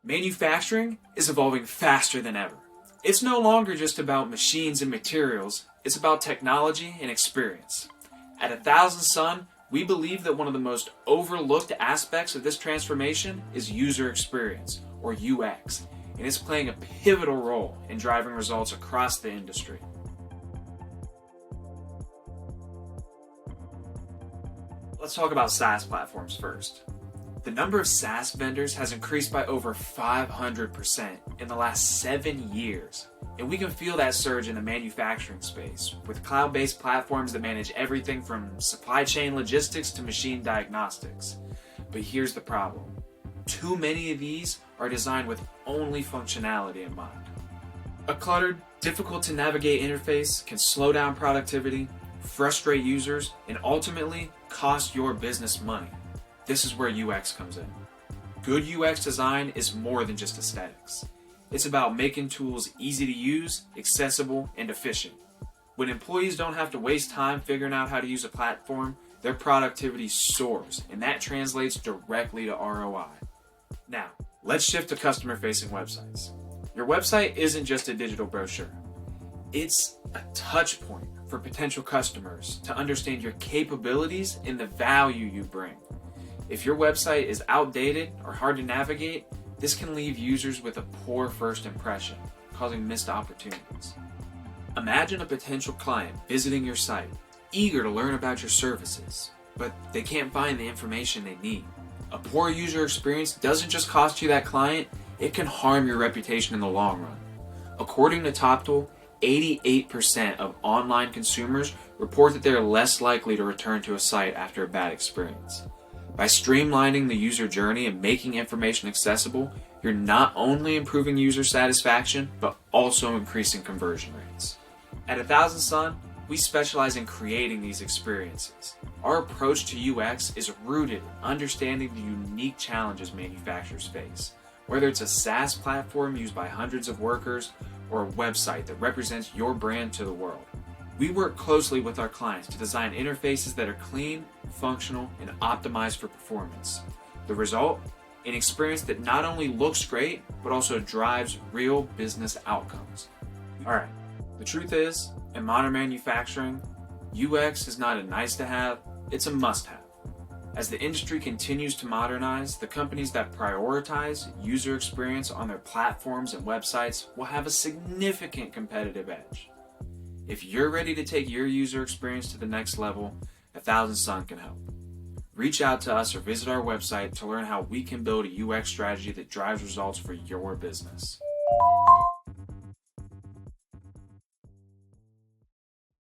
Manufacturing is evolving faster than ever. It's no longer just about machines and materials, it's about technology and experience. At 1000 Sun, we believe that one of the most overlooked aspects of this transformation is user experience, or UX, and it's playing a pivotal role in driving results across the industry. Let's talk about SaaS platforms first. The number of SaaS vendors has increased by over 500% in the last 7 years. And we can feel that surge in the manufacturing space, with cloud-based platforms that manage everything from supply chain logistics to machine diagnostics. But here's the problem. Too many of these are designed with only functionality in mind. A cluttered, difficult to navigate interface can slow down productivity, frustrate users, and ultimately cost your business money. This is where UX comes in. Good UX design is more than just aesthetics. It's about making tools easy to use, accessible, and efficient. When employees don't have to waste time figuring out how to use a platform, their productivity soars, and that translates directly to ROI. Now, let's shift to customer-facing websites. Your website isn't just a digital brochure. It's a touch point for potential customers to understand your capabilities and the value you bring. If your website is outdated or hard to navigate, this can leave users with a poor first impression, causing missed opportunities. Imagine a potential client visiting your site, eager to learn about your services, but they can't find the information they need. A poor user experience doesn't just cost you that client, it can harm your reputation in the long run. According to TopTool, 88% of online consumers report that they are less likely to return to a site after a bad experience. By streamlining the user journey and making information accessible, you're not only improving user satisfaction, but also increasing conversion rates. At 1000 Sun, we specialize in creating these experiences. Our approach to UX is rooted in understanding the unique challenges manufacturers face, whether it's a SaaS platform used by hundreds of workers or a website that represents your brand to the world. We work closely with our clients to design interfaces that are clean, functional, and optimized for performance. The result? An experience that not only looks great, but also drives real business outcomes. Alright, the truth is, in modern manufacturing, UX is not a nice to have, it's a must have. As the industry continues to modernize, the companies that prioritize user experience on their platforms and websites will have a significant competitive edge. If you're ready to take your user experience to the next level, 1000 Sun can help. Reach out to us or visit our website to learn how we can build a UX strategy that drives results for your business.